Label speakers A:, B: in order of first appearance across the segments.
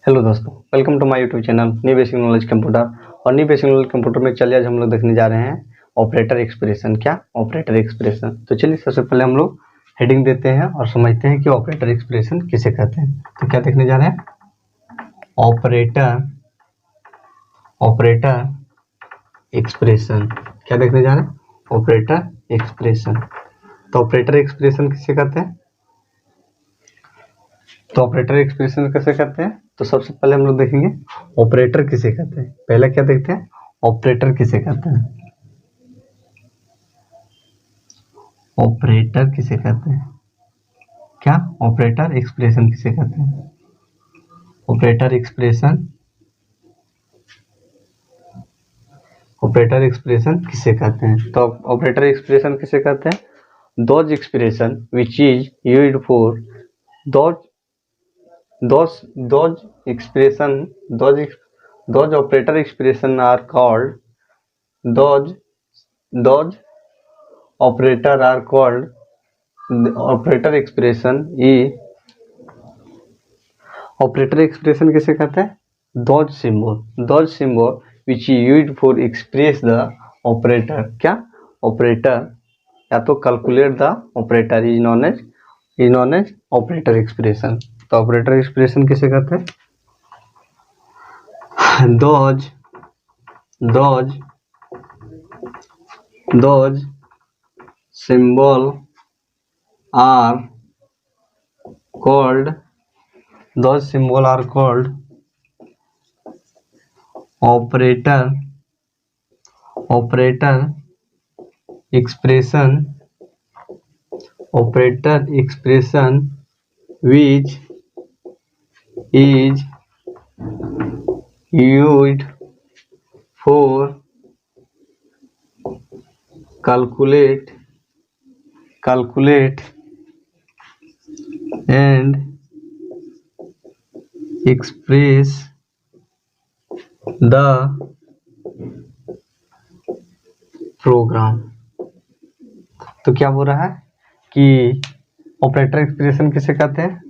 A: Hello दोस्तों, welcome to my YouTube channel new basic knowledge computer. और new basic knowledge computer में चलिए आज हम लोग देखने जा रहे हैं ऑपरेटर एक्सप्रेशन। क्या ऑपरेटर एक्सप्रेशन? तो चलिए सबसे पहले हम लोग हेडिंग देते हैं और समझते हैं कि ऑपरेटर एक्सप्रेशन किसे कहते हैं। तो क्या देखने जा रहे हैं? Operator expression. क्या देखने जा रहे हैं? Operator expression. तो ऑपरेटर एक्सप्रेशन किसे कहते हैं? तो ऑपरेटर एक्सप्रेशन कैसे करते हैं? तो सबसे पहले हम लोग देखेंगे ऑपरेटर किसे कहते हैं। पहले क्या देखते हैं? ऑपरेटर किसे कहते हैं। ऑपरेटर किसे कहते हैं? क्या ऑपरेटर एक्सप्रेशन किसे कहते हैं? ऑपरेटर एक्सप्रेशन किसे कहते हैं? तो ऑपरेटर एक्सप्रेशन किसे कहते हैं? Those expression which is used for those operator expression are called those operator are called operator expression किसे कहते हैं? those symbol which is used for express the operator। क्या ऑपरेटर या तो calculate the operator is known as operator expression. तो operator expression किसे कहते हैं? those symbol are called operator expression which is used for calculate and express the program। तो क्या बोल रहा है कि ऑपरेटर एक्सप्रेशन किसे कहते हैं?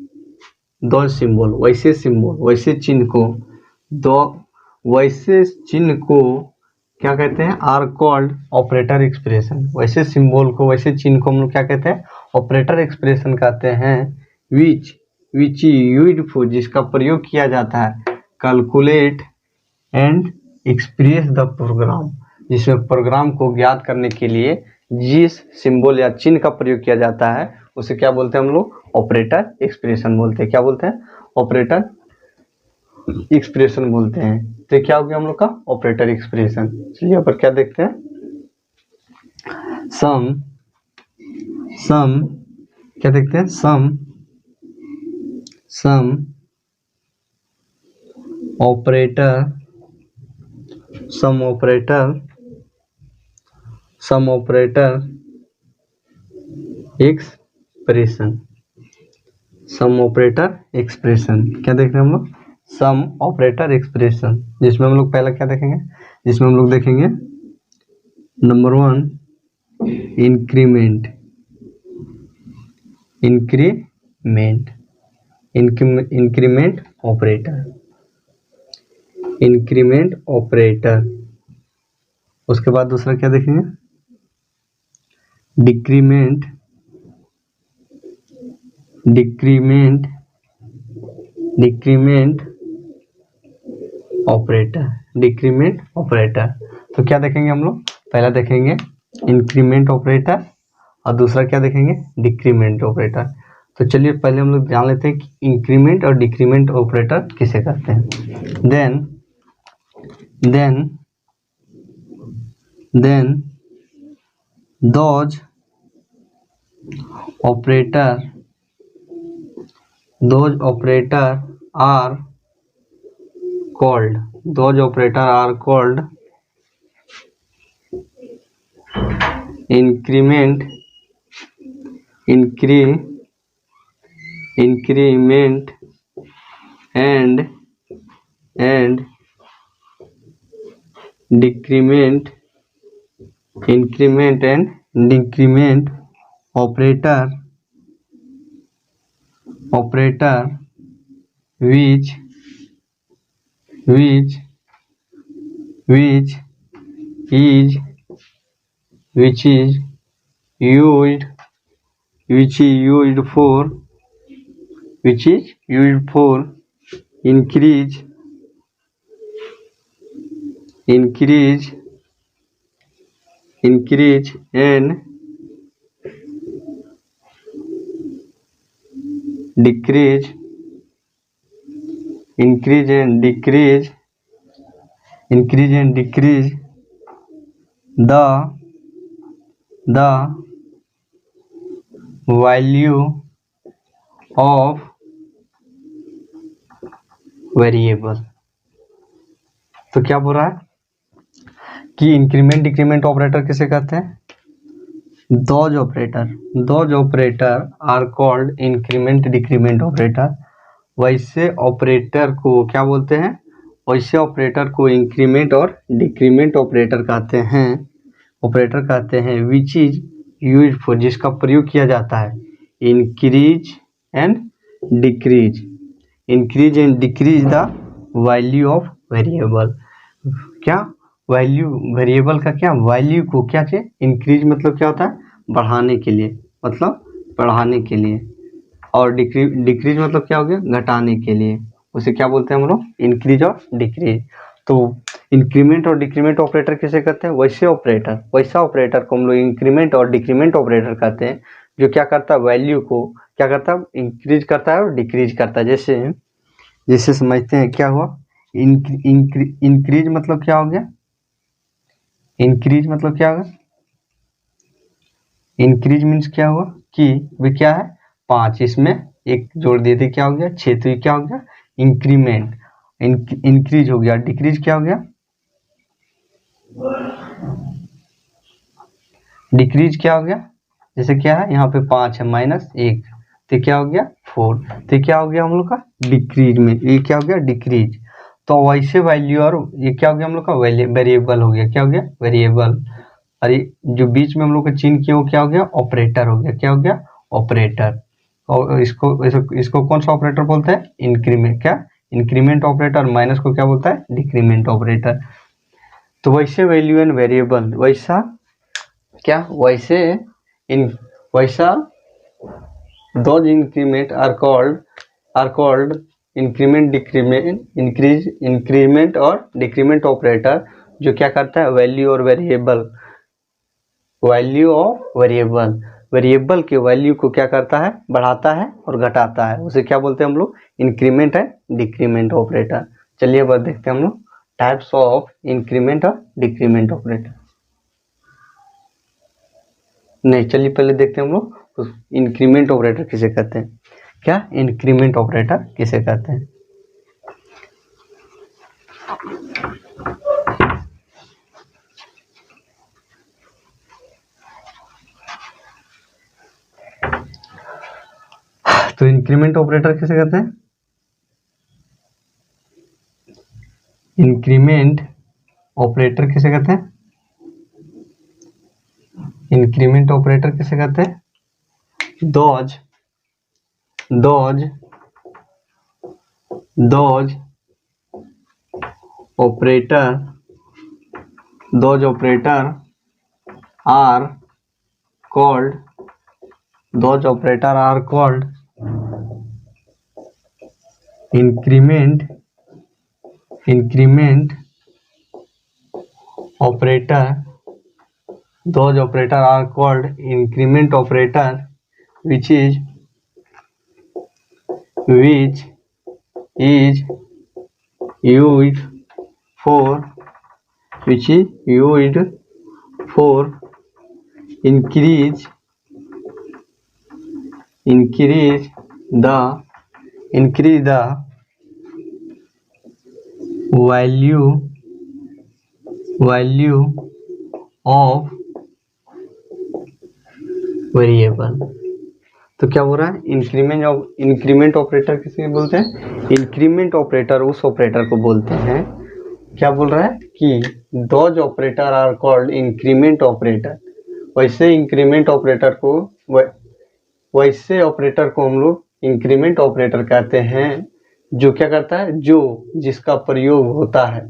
A: दो सिंबल वैसे चिन्ह को क्या कहते हैं? Are called operator expression. वैसे सिंबल को, वैसे चिन्ह को हम लोग क्या कहते हैं? ऑपरेटर एक्सप्रेशन कहते हैं। विच यूज्ड फॉर, जिसका प्रयोग किया जाता है, calculate and express the program, जिसमें प्रोग्राम को ज्ञात करने के लिए जिस सिंबल या चिन्ह का प्रयोग किया जाता है उसे क्या बोलते हैं हम लोग? ऑपरेटर एक्सप्रेशन बोलते हैं। क्या बोलते हैं? ऑपरेटर एक्सप्रेशन बोलते हैं। तो क्या हो गया हम लोग का? Operator expression. चलिए यहाँ पर क्या देखते हैं? सम क्या देखते हैं? सम ऑपरेटर एक्सप्रेशन। क्या देख रहे हैं हम लोग? सम ऑपरेटर एक्सप्रेशन, जिसमें हम लोग पहला क्या देखेंगे? जिसमें हम लोग देखेंगे नंबर 1 इंक्रीमेंट ऑपरेटर। उसके बाद दूसरा क्या देखेंगे? Decrement operator. तो क्या देखेंगे हम लोग? पहला देखेंगे इंक्रीमेंट ऑपरेटर और दूसरा क्या देखेंगे? Decrement operator. तो चलिए पहले हम लोग जान लेते हैं कि इंक्रीमेंट और डिक्रीमेंट ऑपरेटर किसे कहते हैं। Then those operator are called increment and decrement operator which which is used for increase and decrease the value of variable. तो क्या बोल रहा है कि इंक्रीमेंट डिक्रीमेंट ऑपरेटर किसे कहते हैं? Those operator are called increment decrement operator. वैसे ऑपरेटर को क्या बोलते हैं? वैसे ऑपरेटर को इंक्रीमेंट और डिक्रीमेंट ऑपरेटर कहते हैं विच इज यूज फॉर, जिसका प्रयोग किया जाता है increase and decrease the value of variable. क्या वैल्यू वेरिएबल का क्या वैल्यू को क्या चाहिए? इंक्रीज मतलब क्या होता है? बढ़ाने के लिए, और डिक्रीज मतलब क्या हो गया? घटाने के लिए। उसे क्या बोलते हैं हम लोग? इंक्रीज और डिक्रीज। तो इंक्रीमेंट और डिक्रीमेंट ऑपरेटर किसे कहते हैं? वैसा ऑपरेटर को हम लोग इंक्रीमेंट और डिक्रीमेंट ऑपरेटर कहते हैं, जो क्या करता है? वैल्यू को क्या करता है? इंक्रीज करता है और डिक्रीज करता है। जैसे समझते हैं क्या हुआ? इंक्रीज मतलब क्या हो गया? इंक्रीज मीन्स क्या हुआ कि वे क्या है? 5, इसमें एक जोड़ दिए थे, क्या हो गया? 6। तो ये क्या हो गया? इंक्रीमेंट इंक्रीज हो गया। डिक्रीज क्या हो गया? डिक्रीज क्या हो गया? जैसे क्या है यहाँ पे 5 है -1, तो क्या हो गया? 4। तो क्या हो गया हम लोग का? डिक्रीज में ये क्या हो गया? डिक्रीज। तो वैसे वैल्यू और ये क्या हो गया हम लोग का? वेरिएबल हो गया। क्या हो गया? वेरिएबल। अरे जो बीच में हम लोग का चिन्ह किया वो क्या हो गया? ऑपरेटर हो गया। क्या हो गया? ऑपरेटर। और इसको कौन सा ऑपरेटर बोलते हैं? इंक्रीमेंट। क्या? Increment operator. माइनस को क्या बोलता है? Decrement operator. तो वैसे वैल्यू एंड वेरिएबल, वैसा those increment are called increment और डिक्रीमेंट ऑपरेटर, जो क्या करता है? वैल्यू ऑफ वेरिएबल के वैल्यू को क्या करता है? बढ़ाता है और घटाता है। उसे क्या बोलते हैं हम लोग? Increment and decrement operator. चलिए अब देखते हैं हम लोग टाइप्स ऑफ इंक्रीमेंट और डिक्रीमेंट ऑपरेटर। नहीं, चलिए पहले देखते हैं हम लोग इंक्रीमेंट ऑपरेटर किसे कहते हैं। क्या इंक्रीमेंट ऑपरेटर किसे कहते हैं? तो इंक्रीमेंट ऑपरेटर किसे कहते हैं? इंक्रीमेंट ऑपरेटर किसे कहते हैं? इंक्रीमेंट ऑपरेटर किसे कहते हैं? Those operator are called increment operator. Those operator are called increment operator, which is used for increase the value of variable. तो क्या हो रहा है? इंक्रीमेंट ऑपरेटर किसे बोलते हैं? इंक्रीमेंट ऑपरेटर उस ऑपरेटर को बोलते हैं, क्या बोल रहा है कि those operator are called increment operator. वैसे ऑपरेटर को हम लोग इंक्रीमेंट ऑपरेटर कहते हैं, जो क्या करता है, जो जिसका प्रयोग होता है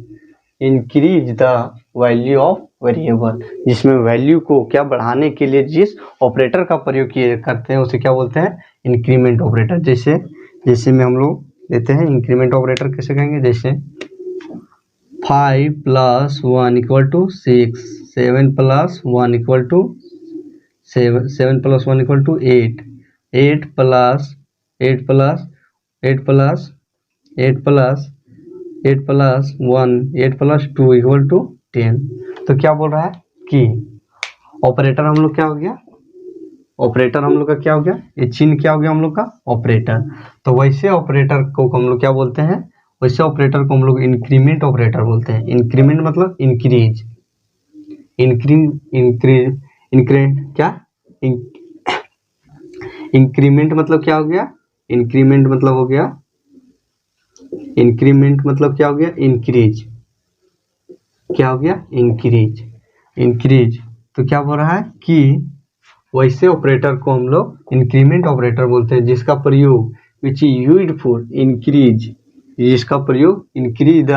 A: increase the value of variable, जिसमें वैल्यू को क्या बढ़ाने के लिए जिस ऑपरेटर का प्रयोग किए करते हैं उसे क्या बोलते हैं, इंक्रीमेंट ऑपरेटर। जैसे में हम लोग लेते हैं इंक्रीमेंट ऑपरेटर कैसे कहेंगे, जैसे 5 + 1 = 6, 7 + 1 = 7, 7 + 1 = 8, 8 + 8 + 8 + 8 + 8 + 1 8 + 2 = 10। तो क्या बोल रहा है कि ऑपरेटर हम लोग क्या हो गया, ऑपरेटर हम लोग का क्या हो गया, ये चिन्ह क्या हो गया हम लोग का, ऑपरेटर। तो वैसे ऑपरेटर को हम लोग क्या बोलते हैं, वैसे ऑपरेटर को हम लोग इंक्रीमेंट ऑपरेटर बोलते हैं। इंक्रीमेंट मतलब इंक्रीज, इंक्रीमेंट क्या, इंक्रीमेंट मतलब क्या हो गया, इंक्रीमेंट मतलब हो गया, इंक्रीमेंट मतलब क्या हो गया, इंक्रीज, क्या हो गया, इंक्रीज, इंक्रीज। तो क्या बोल रहा है कि वैसे ऑपरेटर को हम लोग इंक्रीमेंट ऑपरेटर बोलते हैं, जिसका प्रयोग which is used for increase, जिसका प्रयोग increase the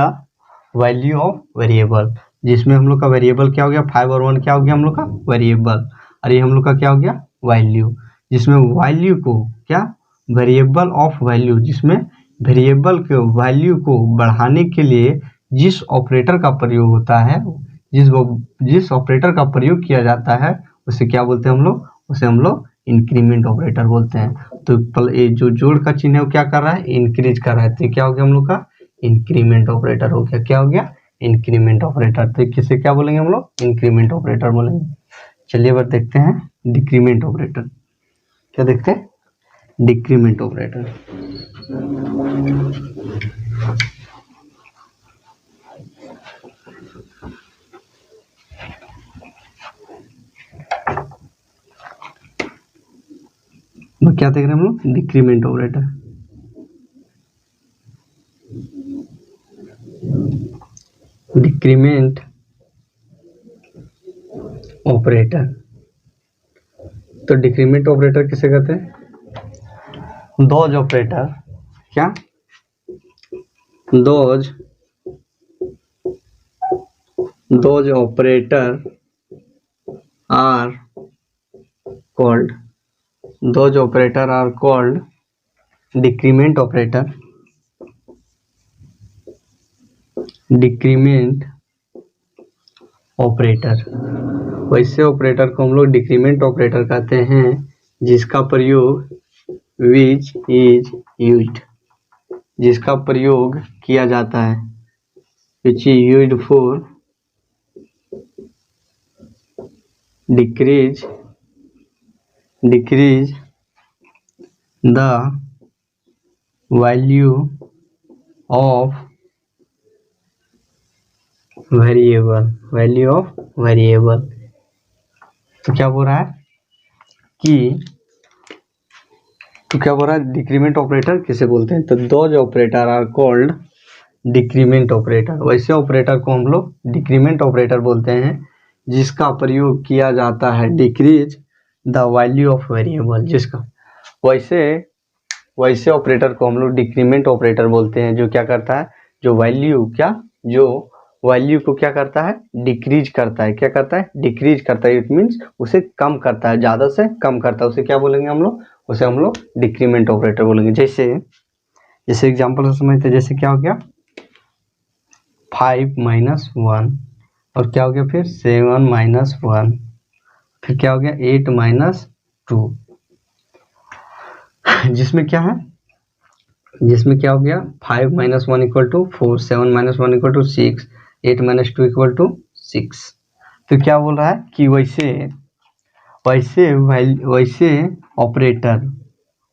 A: value of variable, जिसमें हम लोग का वेरिएबल क्या हो गया, 5 और 1 क्या हो गया हम लोग का वेरिएबल, और ये हम लोग का क्या हो गया वैल्यू, जिसमें वैल्यू को क्या, वेरिएबल ऑफ वैल्यू, जिसमें वेरिएबल के वैल्यू को बढ़ाने के लिए जिस ऑपरेटर का प्रयोग होता है, जिस ऑपरेटर का प्रयोग किया जाता है उसे क्या बोलते हैं हम लोग, उसे हम लोग इंक्रीमेंट ऑपरेटर बोलते हैं। तो ये जो जोड़ का चिन्ह है वो क्या कर रहा है, इंक्रीज कर रहा है, तो क्या हो गया हम लोग का इंक्रीमेंट ऑपरेटर हो गया, क्या हो गया इंक्रीमेंट ऑपरेटर। तो किसे क्या बोलेंगे हम लोग, इंक्रीमेंट ऑपरेटर बोलेंगे। चलिए बार देखते हैं डिक्रीमेंट ऑपरेटर, क्या देखते हैं, डिक्रीमेंट ऑपरेटर। क्या देख रहे हैं हम लोग, डिक्रीमेंट ऑपरेटर। डिक्रीमेंट ऑपरेटर, तो डिक्रीमेंट ऑपरेटर किसे कहते हैं, दोज ऑपरेटर, क्या, those operator are called, those operator are called decrement operator, decrement operator। वैसे ऑपरेटर को हम लोग डिक्रीमेंट ऑपरेटर कहते हैं, जिसका प्रयोग विच इज यूज्ड, जिसका प्रयोग किया जाता है, which is used for decrease the value of variable, तो क्या बोल रहा है कि, तो क्या बोल रहा है डिक्रीमेंट ऑपरेटर किसे बोलते हैं, तो those operator are called decrement operator. वैसे ऑपरेटर को हम लोग डिक्रीमेंट ऑपरेटर बोलते हैं, जिसका प्रयोग किया जाता है decrease the value of variable, जिसका वैसे ऑपरेटर को हम लोग डिक्रीमेंट ऑपरेटर बोलते हैं, जो क्या करता है, जो वैल्यू को क्या करता है, डिक्रीज करता है, क्या करता है, डिक्रीज करता है, इट मीन्स उसे कम करता है, ज़्यादा से कम करता है, उसे क्या बोलेंगे हम लोग, उसे हम लोग डिक्रीमेंट ऑपरेटर बोलेंगे। जैसे एग्जाम्पल से समझते हैं, जैसे क्या हो गया 5 - 1, और क्या हो गया फिर 7 - 1, फिर क्या हो गया 8 - 2, जिसमें क्या है, जिसमें क्या हो गया 5 - 1 = 4, 7 - 1 = 6, 8 - 2 = 6। तो क्या बोल रहा है कि वैसे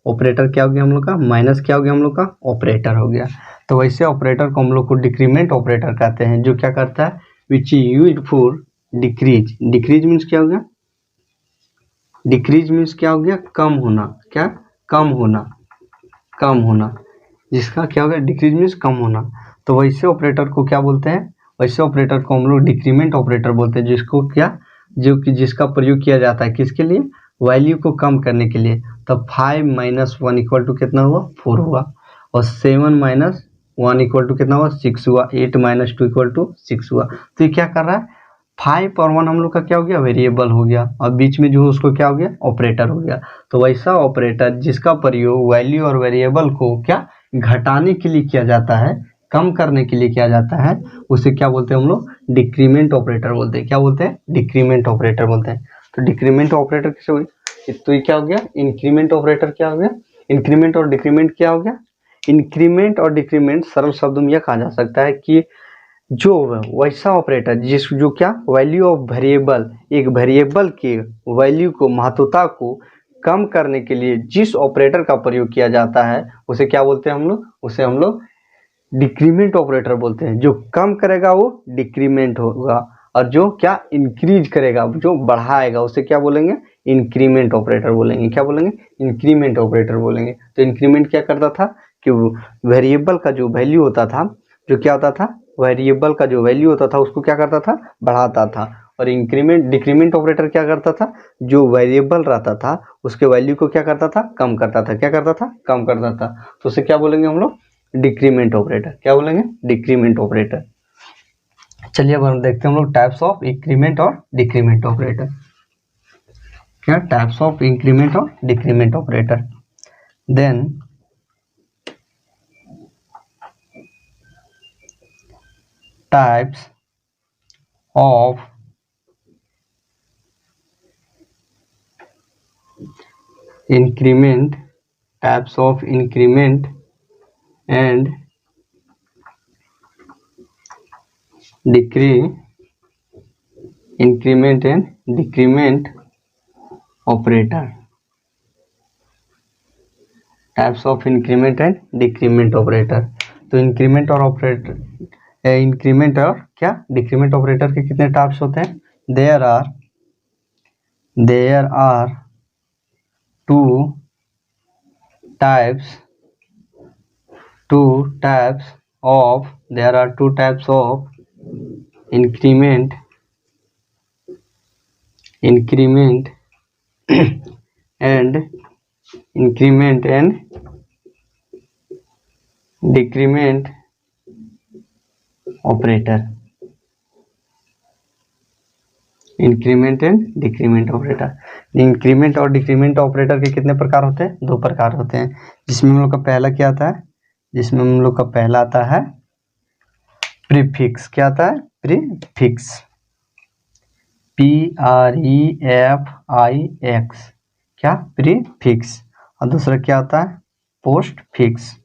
A: ऑपरेटर क्या हो गया हम लोग का, माइनस क्या हो गया हम लोग का, ऑपरेटर हो गया। तो वैसे ऑपरेटर को हम लोग को डिक्रीमेंट ऑपरेटर कहते हैं, जो क्या करता है, which is used for decrease. Decrease means क्या हो गया, डिक्रीज मीन्स क्या हो गया, कम होना, क्या, कम होना, जिसका क्या हो गया, डिक्रीज मीन्स कम होना। तो वैसे ऑपरेटर को क्या बोलते हैं, वैसे ऑपरेटर को हम लोग डिक्रीमेंट ऑपरेटर बोलते हैं, जिसको क्या, जो कि जिसका प्रयोग किया जाता है किसके लिए, वैल्यू को कम करने के लिए। तो 5 - 1 = कितना हुआ, 4 हुआ, और 7 माइनस 1 इक्वल टू कितना हुआ 6 हुआ, 8 माइनस 2 इक्वल टू 6 हुआ। तो ये क्या कर रहा है 5 और 1 हम लोग का क्या हो गया वेरिएबल हो गया और बीच में जो उसको क्या हो गया ऑपरेटर हो गया। तो वैसा ऑपरेटर जिसका प्रयोग वैल्यू और वेरिएबल को क्या घटाने के लिए किया जाता है, कम करने के लिए किया जाता है, उसे क्या बोलते हैं हम लोग डिक्रीमेंट ऑपरेटर बोलते हैं। क्या बोलते हैं डिक्रीमेंट ऑपरेटर बोलते हैं। तो डिक्रीमेंट ऑपरेटर किसे हुई, तो ये क्या हो गया इंक्रीमेंट ऑपरेटर क्या हो गया, इंक्रीमेंट और डिक्रीमेंट क्या हो गया, इंक्रीमेंट और डिक्रीमेंट सरल शब्दों में यह कहा जा सकता है कि जो वैसा ऑपरेटर जिस जो क्या वैल्यू ऑफ वेरिएबल, एक वेरिएबल के वैल्यू को महत्वता को कम करने के लिए जिस ऑपरेटर का प्रयोग किया जाता है उसे क्या बोलते हैं हम लोग, उसे हम लोग डिक्रीमेंट ऑपरेटर बोलते हैं। जो कम करेगा वो डिक्रीमेंट होगा और जो क्या इंक्रीज करेगा जो बढ़ाएगा उसे क्या बोलेंगे इंक्रीमेंट ऑपरेटर बोलेंगे। क्या बोलेंगे इंक्रीमेंट ऑपरेटर बोलेंगे। तो इंक्रीमेंट क्या करता था कि वेरिएबल का जो वैल्यू होता था, जो क्या होता था वेरिएबल का जो वैल्यू होता था उसको क्या करता था बढ़ाता था। और इंक्रीमेंट डिक्रीमेंट ऑपरेटर क्या करता था, जो वेरिएबल रहता था उसके वैल्यू को क्या करता था कम करता था। क्या करता था कम करता था। तो उसे क्या बोलेंगे हम लोग डिक्रीमेंट ऑपरेटर। क्या बोलेंगे डिक्रीमेंट ऑपरेटर। चलिए अब हम देखते हैं हम लोग टाइप्स ऑफ इंक्रीमेंट और डिक्रीमेंट ऑपरेटर। क्या टाइप्स ऑफ इंक्रीमेंट और decrement operator. Then types of increment, types of increment and increment and decrement operator. Types of increment and decrement operator. तो इंक्रीमेंट और ऑपरेटर, इंक्रीमेंट और क्या decrement operator के कितने types होते हैं, there are two types of increment and decrement operator. Increment and decrement operator. Increment और decrement operator के कितने प्रकार होते हैं, दो प्रकार होते हैं। जिसमें हम लोग का पहला क्या आता है, जिसमें हम लोग का पहला आता है प्रीफिक्स। क्या आता है प्रीफिक्स, PREFIX। क्या प्रीफिक्स। और दूसरा क्या आता है पोस्ट फिक्स।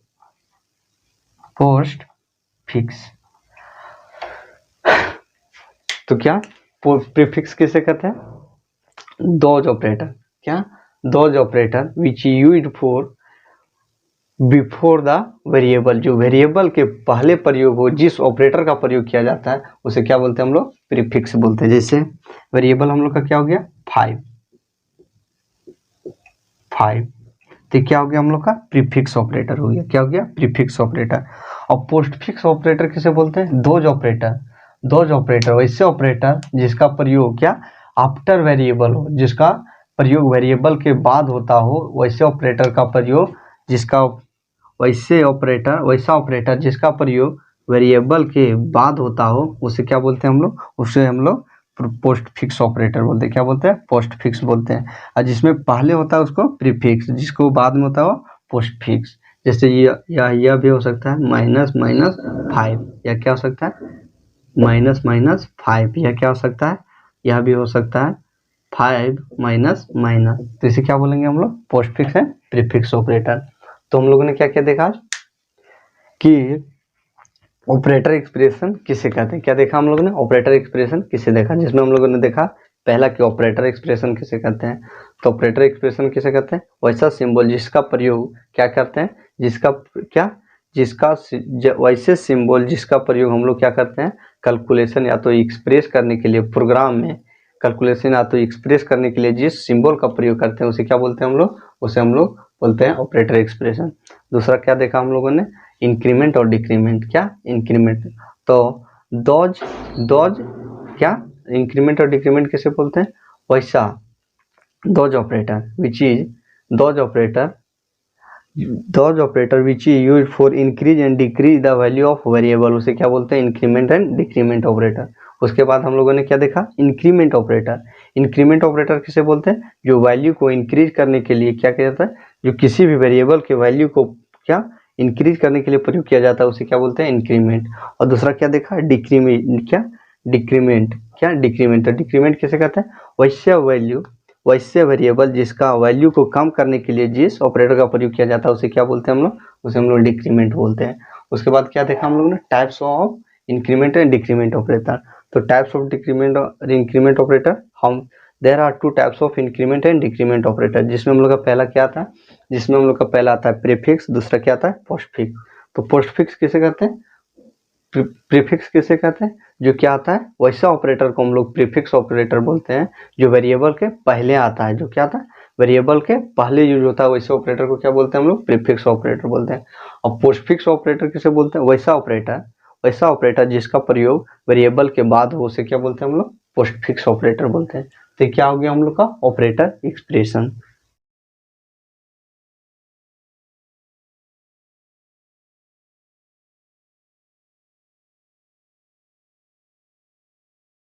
A: तो क्या प्रीफिक्स किसे कहते हैं, डॉज ऑपरेटर। क्या those operator which used for before the variable, जो वेरिएबल के पहले प्रयोग हो, जिस ऑपरेटर का प्रयोग किया जाता है उसे क्या बोलते हैं हम लोग प्रीफिक्स बोलते हैं। जैसे वेरिएबल हम लोग का क्या हो गया 5, तो क्या हो गया हम लोग का प्रीफिक्स ऑपरेटर हो गया। क्या हो गया प्रीफिक्स ऑपरेटर। और पोस्टफिक्स ऑपरेटर किसे बोलते हैं, डॉज ऑपरेटर वैसे ऑपरेटर जिसका प्रयोग क्या आफ्टर वेरिएबल हो, जिसका प्रयोग वेरिएबल के बाद होता हो, वैसे ऑपरेटर का प्रयोग जिसका वैसा ऑपरेटर जिसका प्रयोग वेरिएबल के बाद होता हो उसे क्या बोलते हैं हम लोग, उसे हम लोग पोस्ट फिक्स ऑपरेटर बोलते हैं। क्या बोलते हैं पोस्ट फिक्स बोलते हैं। और जिसमें पहले होता है उसको प्रीफिक्स, जिसको बाद में होता है वो पोस्ट फिक्स। जैसे यह भी हो सकता है -5, या क्या हो सकता है -5, या क्या हो सकता है यह भी हो सकता है 5 माइनस। तो इसे क्या बोलेंगे हम लोग पोस्ट फिक्स है प्रीफिक्स ऑपरेटर। तो हम लोगों ने क्या क्या देखा कि ऑपरेटर एक्सप्रेशन किसे कहते हैं। क्या देखा हम लोगों ने ऑपरेटर एक्सप्रेशन किसे देखा, जिसमें हम लोगों ने देखा पहला कि ऑपरेटर एक्सप्रेशन किसे कहते हैं। तो ऑपरेटर एक्सप्रेशन किसे कहते हैं, वैसा सिंबल जिसका प्रयोग क्या करते हैं, वैसे सिंबल जिसका प्रयोग हम लोग क्या करते हैं कैलकुलेशन या तो एक्सप्रेस करने के लिए, प्रोग्राम में कैलकुलेशन या तो एक्सप्रेस करने के लिए जिस सिंबल का प्रयोग करते हैं उसे क्या बोलते हैं हम लोग, उसे हम लोग बोलते हैं ऑपरेटर एक्सप्रेशन। दूसरा क्या देखा हम लोगों ने इंक्रीमेंट और डिक्रीमेंट। क्या इंक्रीमेंट, तो डॉज क्या इंक्रीमेंट और डिक्रीमेंट किसे बोलते हैं, वैसा those operator which is those operator those operator which is use for increase and decrease the value of variable, उसे क्या बोलते हैं, इंक्रीमेंट एंड डिक्रीमेंट ऑपरेटर। उसके बाद हम लोगों ने क्या देखा, इंक्रीमेंट ऑपरेटर। इंक्रीमेंट ऑपरेटर किसे बोलते हैं, जो वैल्यू को इंक्रीज करने के लिए क्या किया जाता है, जो किसी भी वेरिएबल के वैल्यू को क्या इंक्रीज करने के लिए प्रयोग किया जाता है, उसे क्या बोलते हैं, इंक्रीमेंट। और दूसरा क्या देखा, डिक्रीमेंट। क्या डिक्रीमेंट, क्या डिक्रीमेंट। तो डिक्रीमेंट किसे कहते हैं, वैसे वेरिएबल जिसका वैल्यू को कम करने के लिए जिस ऑपरेटर का प्रयोग किया जाता है उसे क्या बोलते हैं हम लोग, उसे हम लोग डिक्रीमेंट बोलते हैं। उसके बाद क्या देखा हम लोग ने, types of increment and decrement operator. तो टाइप्स ऑफ डिक्रीमेंट और इंक्रीमेंट ऑपरेटर, हम there are two types of increment and decrement operator, जिसमें हम लोग का पहला क्या आता है, जिसमें हम लोग का पहला आता है प्रीफिक्स, दूसरा क्या आता है, पोस्टफिक्स। तो पोस्टफिक्स किसे कहते हैं, प्रीफिक्स किसे कहते हैं, जो क्या आता है, वैसा ऑपरेटर को हम लोग प्रीफिक्स ऑपरेटर बोलते हैं, जो वेरिएबल के पहले आता है, जो क्या आता है, वेरिएबल के पहले यूज होता है, वैसे ऑपरेटर को क्या बोलते हैं हम लोग, प्रीफिक्स ऑपरेटर बोलते हैं। और पोस्टफिक्स ऑपरेटर किसे बोलते हैं, वैसा ऑपरेटर जिसका प्रयोग वेरिएबल के बाद हो, उसे क्या बोलते हैं हम लोग, पोस्टफिक्स ऑपरेटर बोलते हैं। तो क्या हो गया हम लोग का ऑपरेटर एक्सप्रेशन।